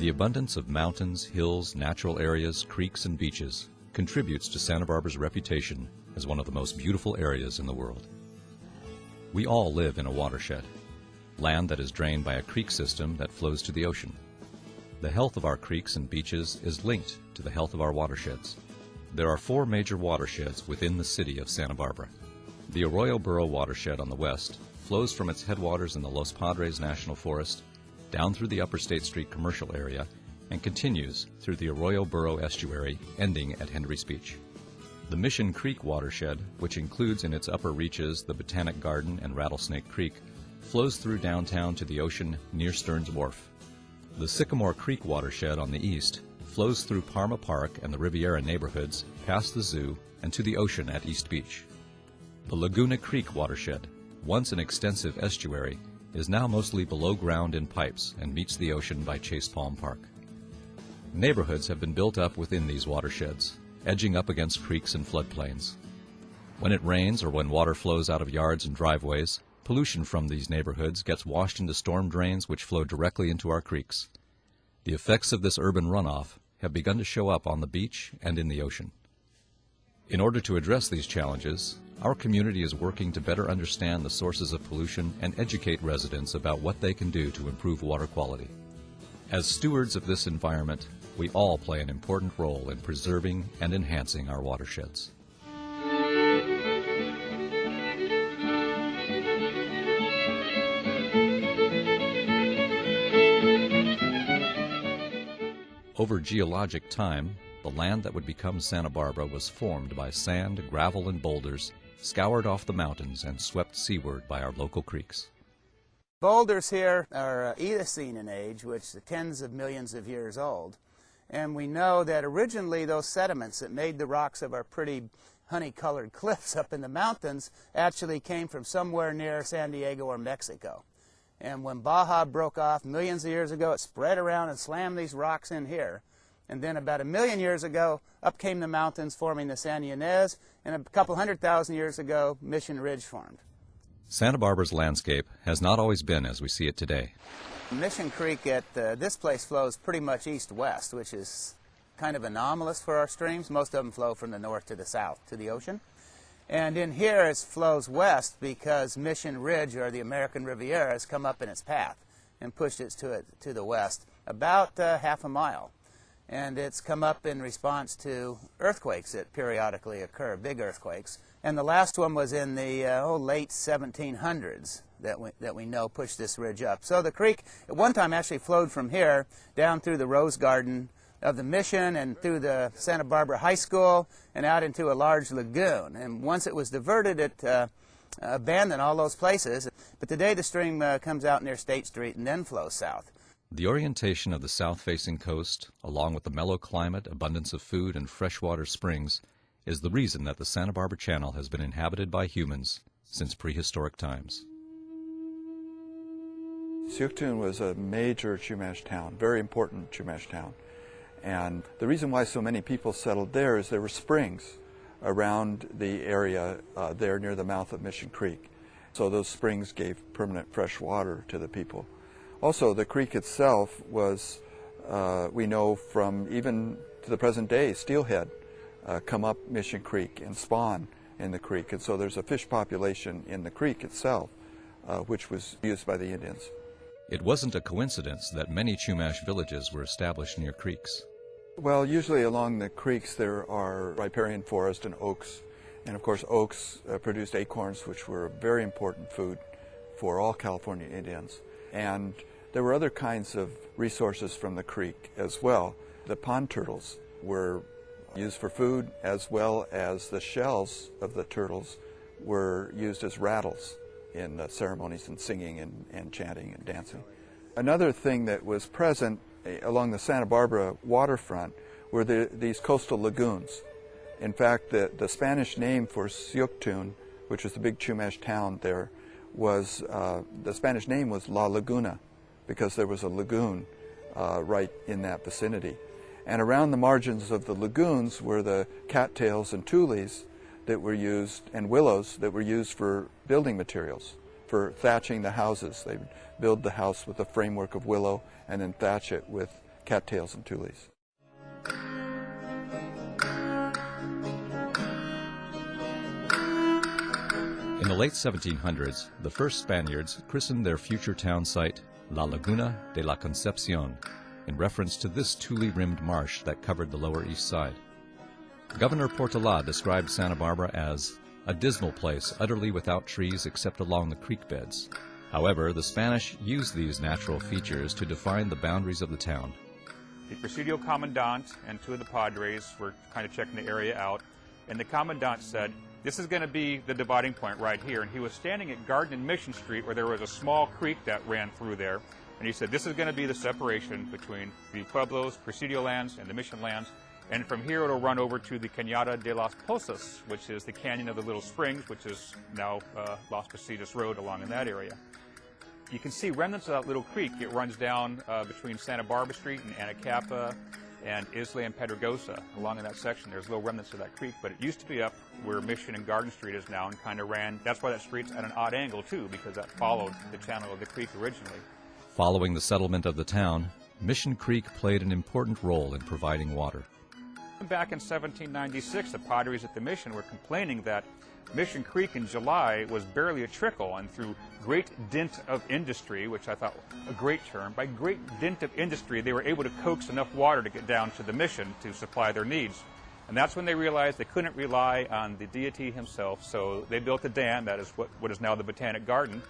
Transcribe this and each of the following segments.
The abundance of mountains, hills, natural areas, creeks, and beaches contributes to Santa Barbara's reputation as one of the most beautiful areas in the world. We all live in a watershed, land that is drained by a creek system that flows to the ocean. The health of our creeks and beaches is linked to the health of our watersheds. There are 4 major watersheds within the city of Santa Barbara. The Arroyo Burro watershed on the west flows from its headwaters in the Los Padres National Forest down through the Upper State Street commercial area and continues through the Arroyo Burro estuary, ending at Hendry's Beach. The Mission Creek watershed, which includes in its upper reaches the Botanic Garden and Rattlesnake Creek, flows through downtown to the ocean near Stearns Wharf. The Sycamore Creek watershed on the east flows through Parma Park and the Riviera neighborhoods, past the zoo, and to the ocean at East Beach. The Laguna Creek watershed, once an extensive estuary, is now mostly below ground in pipes and meets the ocean by Chase Palm Park. Neighborhoods have been built up within these watersheds, edging up against creeks and floodplains. When it rains or when water flows out of yards and driveways, pollution from these neighborhoods gets washed into storm drains which flow directly into our creeks. The effects of this urban runoff have begun to show up on the beach and in the ocean. In order to address these challenges, our community is working to better understand the sources of pollution and educate residents about what they can do to improve water quality. As stewards of this environment, we all play an important role in preserving and enhancing our watersheds. Over geologic time, the land that would become Santa Barbara was formed by sand, gravel, and boulders scoured off the mountains and swept seaward by our local creeks. Boulders here are Eocene in age, which are tens of millions of years old. And we know that originally those sediments that made the rocks of our pretty honey-colored cliffs up in the mountains actually came from somewhere near San Diego or Mexico. And when Baja broke off millions of years ago, it spread around and slammed these rocks in here. And then about 1 million years ago, up came the mountains forming the San Ynez, and a couple 100,000 years ago, Mission Ridge formed. Santa Barbara's landscape has not always been as we see it today. Mission Creek at this place flows pretty much east-west, which is kind of anomalous for our streams. Most of them flow from the north to the south, to the ocean. And in here it flows west because Mission Ridge, or the American Riviera, has come up in its path and pushed it to the west about half a mile. And it's come up in response to earthquakes that periodically occur, big earthquakes. And the last one was in the late 1700s that we know pushed this ridge up. So the creek at one time actually flowed from here down through the Rose Garden of the Mission and through the Santa Barbara High School and out into a large lagoon. And once it was diverted, it abandoned all those places. But today the stream comes out near State Street and then flows south. The orientation of the south-facing coast, along with the mellow climate, abundance of food, and freshwater springs, is the reason that the Santa Barbara Channel has been inhabited by humans since prehistoric times. Sycamore was a major Chumash town, very important Chumash town. And the reason why so many people settled there is there were springs around the area there near the mouth of Mission Creek. So those springs gave permanent fresh water to the people. Also, the creek itself was, we know from even to the present day, steelhead come up Mission Creek and spawn in the creek. And so there's a fish population in the creek itself, which was used by the Indians. It wasn't a coincidence that many Chumash villages were established near creeks. Well, usually along the creeks there are riparian forest and oaks. And of course oaks produced acorns, which were a very important food for all California Indians. And there were other kinds of resources from the creek as well. The pond turtles were used for food, as well as the shells of the turtles were used as rattles in ceremonies and singing and chanting and dancing. Another thing that was present along the Santa Barbara waterfront were these coastal lagoons. In fact, the Spanish name for Sycamore, which was the big Chumash town there, was the Spanish name was La Laguna, because there was a lagoon right in that vicinity. And around the margins of the lagoons were the cattails and tules that were used, and willows that were used for building materials, for thatching the houses. They would build the house with a framework of willow and then thatch it with cattails and tules. In the late 1700s, the first Spaniards christened their future town site La Laguna de la Concepcion, in reference to this tule-rimmed marsh that covered the lower east side. Governor Portola described Santa Barbara as a dismal place utterly without trees except along the creek beds. However, the Spanish used these natural features to define the boundaries of the town. The Presidio Commandant and two of the Padres were kind of checking the area out, and the Commandant said, "This is going to be the dividing point right here." And he was standing at Garden and Mission Street where there was a small creek that ran through there. And he said, "This is going to be the separation between the Pueblos, Presidio lands, and the Mission lands. And from here it'll run over to the Cañada de las Pozas, which is the Canyon of the Little Springs, which is now Las Positas Road along in that area." You can see remnants of that little creek. It runs down between Santa Barbara Street and Anacapa and Isla and Pedregosa. Along in that section, there's little remnants of that creek, but it used to be up where Mission and Garden Street is now and kind of ran. That's why that street's at an odd angle, too, because that followed the channel of the creek originally. Following the settlement of the town, Mission Creek played an important role in providing water. Back in 1796, the Padres at the Mission were complaining that Mission Creek in July was barely a trickle, and through great dint of industry, which I thought a great term, by great dint of industry, they were able to coax enough water to get down to the Mission to supply their needs. And that's when they realized they couldn't rely on the deity himself, so they built a dam, that is what is now the Botanic Garden,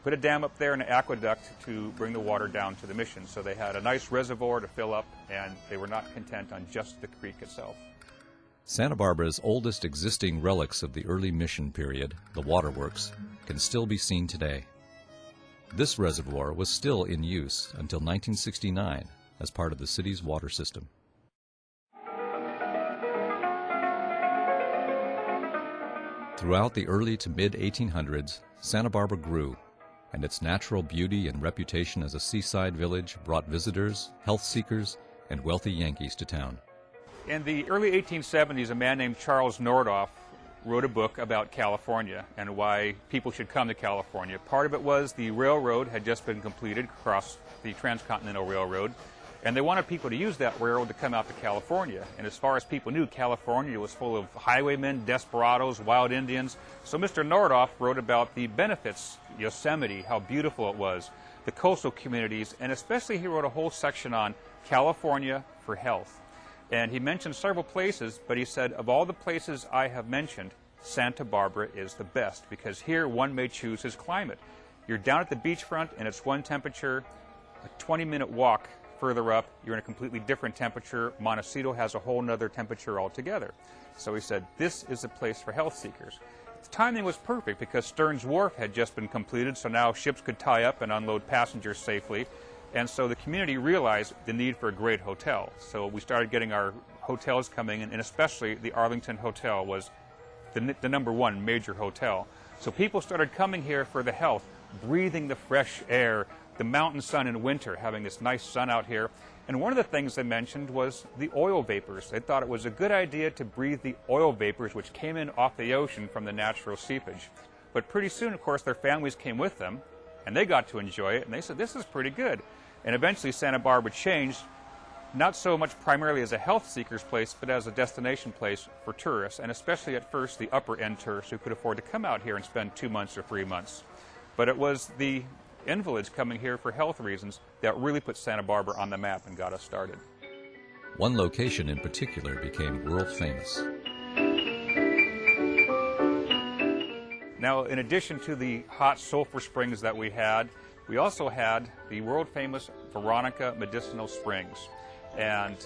put a dam up there and an aqueduct to bring the water down to the Mission. So they had a nice reservoir to fill up, and they were not content on just the creek itself. Santa Barbara's oldest existing relics of the early Mission period, the waterworks, can still be seen today. This reservoir was still in use until 1969 as part of the city's water system. Throughout the early to mid-1800s, Santa Barbara grew, and its natural beauty and reputation as a seaside village brought visitors, health seekers, and wealthy Yankees to town. In the early 1870s, a man named Charles Nordhoff wrote a book about California and why people should come to California. Part of it was the railroad had just been completed across the Transcontinental Railroad, and they wanted people to use that railroad to come out to California. And as far as people knew, California was full of highwaymen, desperados, wild Indians. So Mr. Nordhoff wrote about the benefits, Yosemite, how beautiful it was, the coastal communities, and especially he wrote a whole section on California for health. And he mentioned several places, but he said, of all the places I have mentioned, Santa Barbara is the best, because here one may choose his climate. You're down at the beachfront and it's one temperature. A 20-minute walk further up, you're in a completely different temperature. Montecito has a whole nother temperature altogether. So he said, this is a place for health seekers. The timing was perfect because Stearns Wharf had just been completed, so now ships could tie up and unload passengers safely. And so the community realized the need for a great hotel. So we started getting our hotels coming in, and especially the Arlington Hotel was the number one major hotel. So people started coming here for the health, breathing the fresh air, the mountain sun in winter, having this nice sun out here. And one of the things they mentioned was the oil vapors. They thought it was a good idea to breathe the oil vapors which came in off the ocean from the natural seepage. But pretty soon, of course, their families came with them, and they got to enjoy it, and they said, this is pretty good. And eventually Santa Barbara changed, not so much primarily as a health seeker's place, but as a destination place for tourists, and especially at first the upper-end tourists who could afford to come out here and spend 2 months or 3 months. But it was the invalids coming here for health reasons that really put Santa Barbara on the map and got us started. One location in particular became world famous. Now, in addition to the hot sulfur springs that we also had the world-famous Veronica Medicinal Springs. And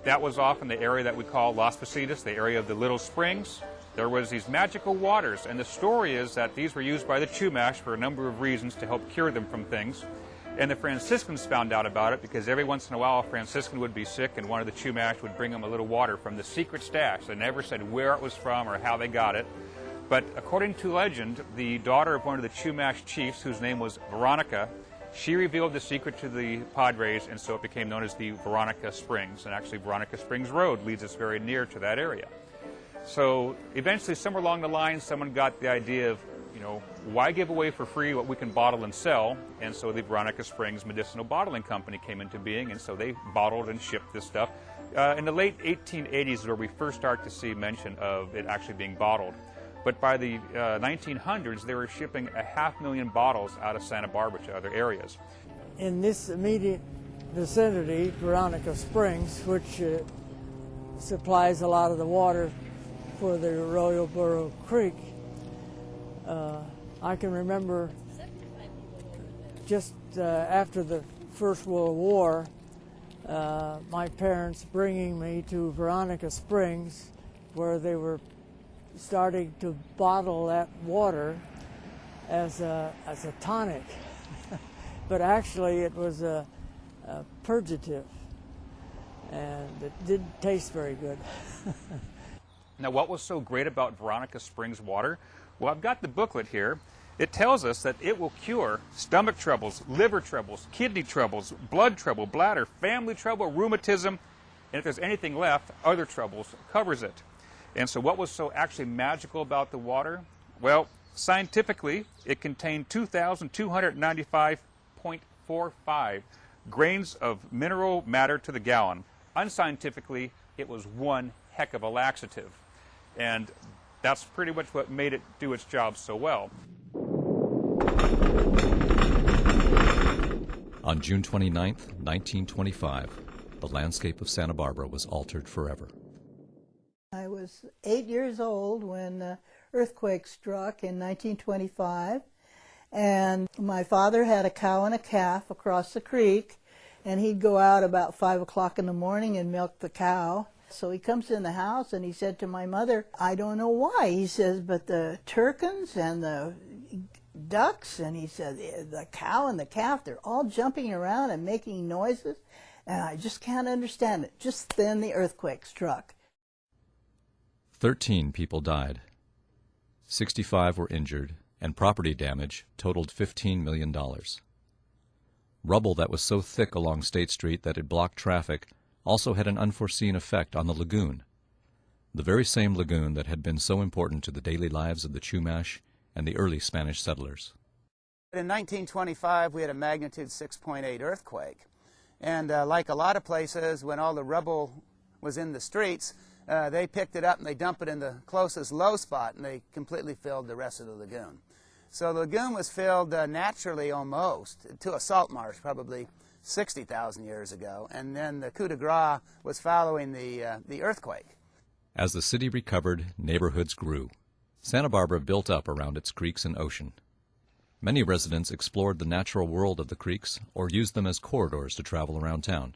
that was off in the area that we call Las Positas, the area of the Little Springs. There was these magical waters, and the story is that these were used by the Chumash for a number of reasons to help cure them from things. And the Franciscans found out about it because every once in a while a Franciscan would be sick and one of the Chumash would bring them a little water from the secret stash. They never said where it was from or how they got it. But according to legend, the daughter of one of the Chumash chiefs, whose name was Veronica, she revealed the secret to the Padres, and so it became known as the Veronica Springs. And actually, Veronica Springs Road leads us very near to that area. So eventually, somewhere along the line, someone got the idea of, why give away for free what we can bottle and sell? And so the Veronica Springs Medicinal Bottling Company came into being, and so they bottled and shipped this stuff. In the late 1880s is where we first start to see mention of it actually being bottled. But by the 1900s, they were shipping 500,000 bottles out of Santa Barbara to other areas. In this immediate vicinity, Veronica Springs, which supplies a lot of the water for the Arroyo Burro Creek, I can remember just after the First World War, my parents bringing me to Veronica Springs, where they were starting to bottle that water as a tonic. But actually it was a purgative, and it didn't taste very good. Now, what was so great about Veronica Springs water? Well, I've got the booklet here. It tells us that it will cure stomach troubles, liver troubles, kidney troubles, blood trouble, bladder, family trouble, rheumatism, and if there's anything left, other troubles, covers it. And so what was so actually magical about the water? Well, scientifically, it contained 2,295.45 grains of mineral matter to the gallon. Unscientifically, it was one heck of a laxative. And that's pretty much what made it do its job so well. On June 29, 1925, the landscape of Santa Barbara was altered forever. I was 8 years old when the earthquake struck in 1925, and my father had a cow and a calf across the creek, and he'd go out about 5 o'clock in the morning and milk the cow. So he comes in the house and he said to my mother, I don't know why. He says, but the turkeys and the ducks, and he said, the cow and the calf, they're all jumping around and making noises, and I just can't understand it. Just then the earthquake struck. 13 people died. 65 were injured, and property damage totaled $15 million. Rubble that was so thick along State Street that it blocked traffic also had an unforeseen effect on the lagoon, the very same lagoon that had been so important to the daily lives of the Chumash and the early Spanish settlers. In 1925, we had a magnitude 6.8 earthquake. And like a lot of places, when all the rubble was in the streets, they picked it up and they dumped it in the closest low spot, and they completely filled the rest of the lagoon. So the lagoon was filled naturally almost to a salt marsh, probably 60,000 years ago, and then the coup de grace was following the earthquake. As the city recovered, neighborhoods grew. Santa Barbara built up around its creeks and ocean. Many residents explored the natural world of the creeks or used them as corridors to travel around town.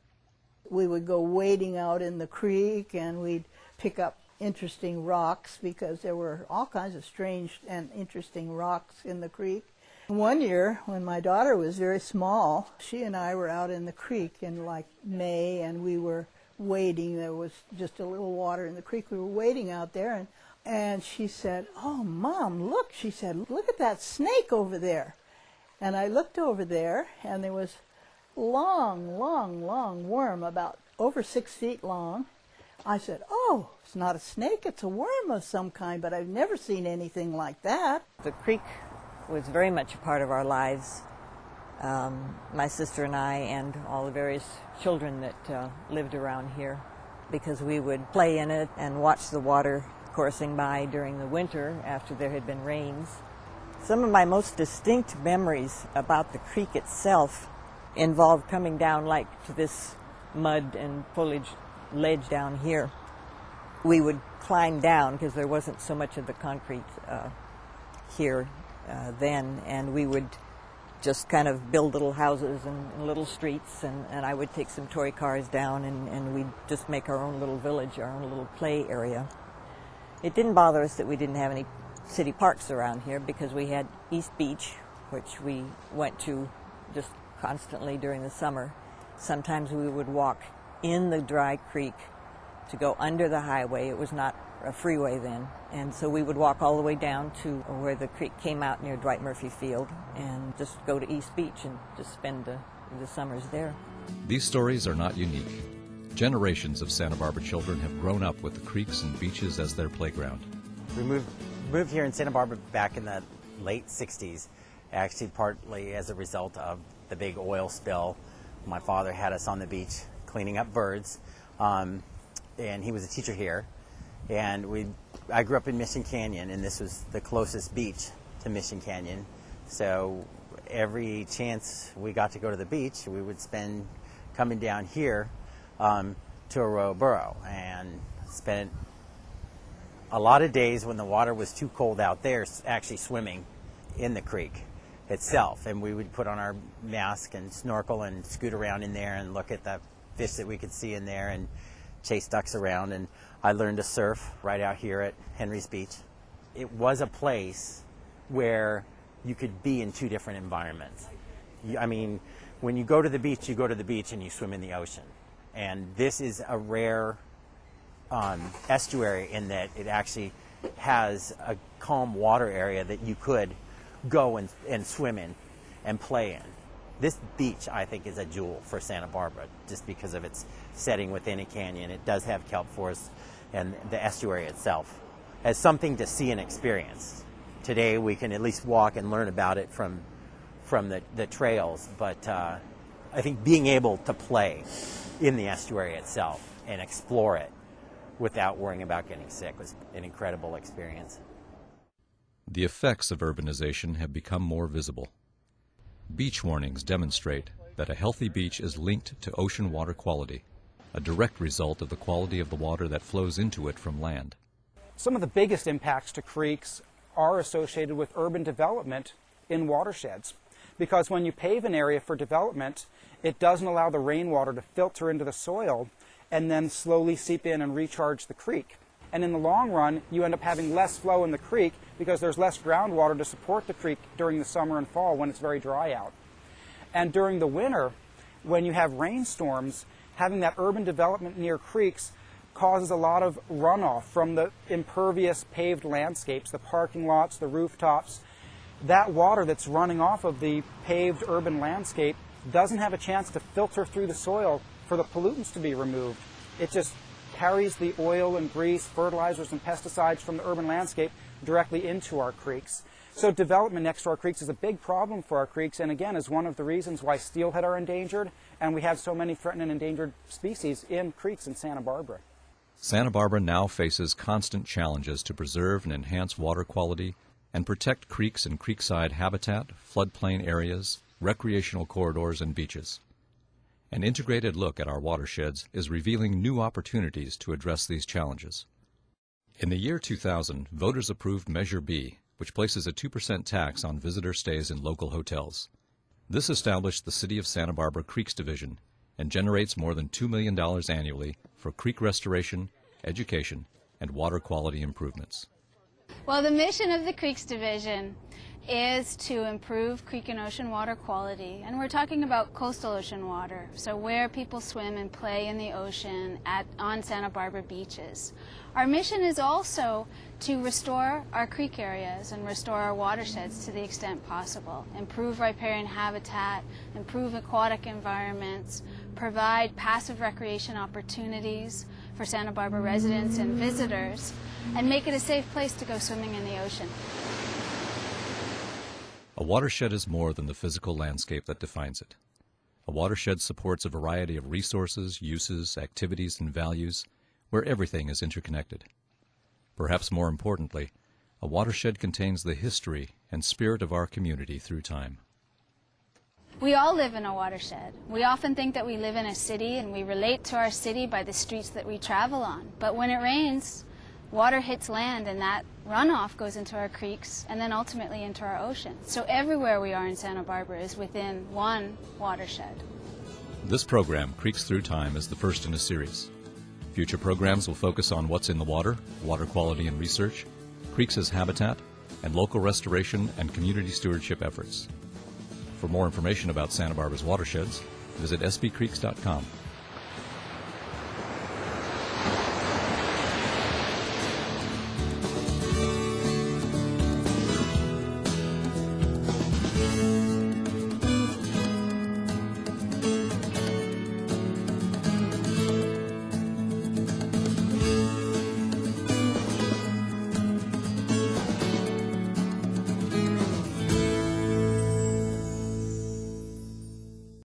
We would go wading out in the creek, and we'd pick up interesting rocks, because there were all kinds of strange and interesting rocks in the creek. One year, when my daughter was very small, she and I were out in the creek in like May, and we were wading. There was just a little water in the creek. We were wading out there, and she said, "Oh, Mom, look," she said, "look at that snake over there." And I looked over there, and there was long worm, about over 6 feet long. I said, "Oh, it's not a snake, it's a worm of some kind, but I've never seen anything like that." The creek was very much a part of our lives. My sister and I, and all the various children that lived around here, because we would play in it and watch the water coursing by during the winter after there had been rains. Some of my most distinct memories about the creek itself involved coming down like to this mud and foliage ledge down here. We would climb down because there wasn't so much of the concrete here then, and we would just kind of build little houses and little streets, and I would take some toy cars down, and we'd just make our own little village, our own little play area. It didn't bother us that we didn't have any city parks around here, because we had East Beach, which we went to just constantly during the summer. Sometimes we would walk in the dry creek to go under the highway. It was not a freeway then, and so we would walk all the way down to where the creek came out near Dwight Murphy Field and just go to East Beach and just spend the summers there. These stories are not unique. Generations of Santa Barbara children have grown up with the creeks and beaches as their playground. We moved here in Santa Barbara back in the late 60s, actually partly as a result of the big oil spill. My father had us on the beach cleaning up birds, and he was a teacher here. And I grew up in Mission Canyon, and this was the closest beach to Mission Canyon. So every chance we got to go to the beach, we would spend coming down here to Arroyo Burro, and spent a lot of days when the water was too cold out there actually swimming in the creek itself. And we would put on our mask and snorkel and scoot around in there and look at the fish that we could see in there and chase ducks around. And I learned to surf right out here at Henry's Beach. It was a place where you could be in two different environments. I mean, when you go to the beach, you go to the beach and you swim in the ocean. And this is a rare estuary in that it actually has a calm water area that you could go and swim in and play in. This beach, I think, is a jewel for Santa Barbara just because of its setting within a canyon. It does have kelp forests, and the estuary itself as something to see and experience. Today we can at least walk and learn about it from the trails, but I think being able to play in the estuary itself and explore it without worrying about getting sick was an incredible experience. The effects of urbanization have become more visible. Beach warnings demonstrate that a healthy beach is linked to ocean water quality, a direct result of the quality of the water that flows into it from land. Some of the biggest impacts to creeks are associated with urban development in watersheds, because when you pave an area for development, it doesn't allow the rainwater to filter into the soil and then slowly seep in and recharge the creek. And in the long run, you end up having less flow in the creek because there's less groundwater to support the creek during the summer and fall when it's very dry out. And during the winter, when you have rainstorms, having that urban development near creeks causes a lot of runoff from the impervious paved landscapes, the parking lots, the rooftops. That water that's running off of the paved urban landscape doesn't have a chance to filter through the soil for the pollutants to be removed. It just carries the oil and grease, fertilizers and pesticides from the urban landscape directly into our creeks. So development next to our creeks is a big problem for our creeks, and again is one of the reasons why steelhead are endangered, and we have so many threatened and endangered species in creeks in Santa Barbara. Santa Barbara now faces constant challenges to preserve and enhance water quality and protect creeks and creekside habitat, floodplain areas, recreational corridors, and beaches. An integrated look at our watersheds is revealing new opportunities to address these challenges. In the year 2000, voters approved Measure B, which places a 2% tax on visitor stays in local hotels. This established the City of Santa Barbara Creeks Division and generates more than $2 million annually for creek restoration, education, and water quality improvements. Well, the mission of the Creeks Division is to improve creek and ocean water quality, and we're talking about coastal ocean water, so where people swim and play in the ocean on Santa Barbara beaches. Our mission is also to restore our creek areas and restore our watersheds to the extent possible, improve riparian habitat, improve aquatic environments, provide passive recreation opportunities for Santa Barbara residents and visitors, and make it a safe place to go swimming in the ocean. A watershed is more than the physical landscape that defines it. A watershed supports a variety of resources, uses, activities, and values where everything is interconnected. Perhaps more importantly, a watershed contains the history and spirit of our community through time. We all live in a watershed. We often think that we live in a city and we relate to our city by the streets that we travel on. But when it rains, water hits land and that runoff goes into our creeks and then ultimately into our ocean. So everywhere we are in Santa Barbara is within one watershed. This program, Creeks Through Time, is the first in a series. Future programs will focus on what's in the water, water quality and research, creeks as habitat, and local restoration and community stewardship efforts. For more information about Santa Barbara's watersheds, visit sbcreeks.com.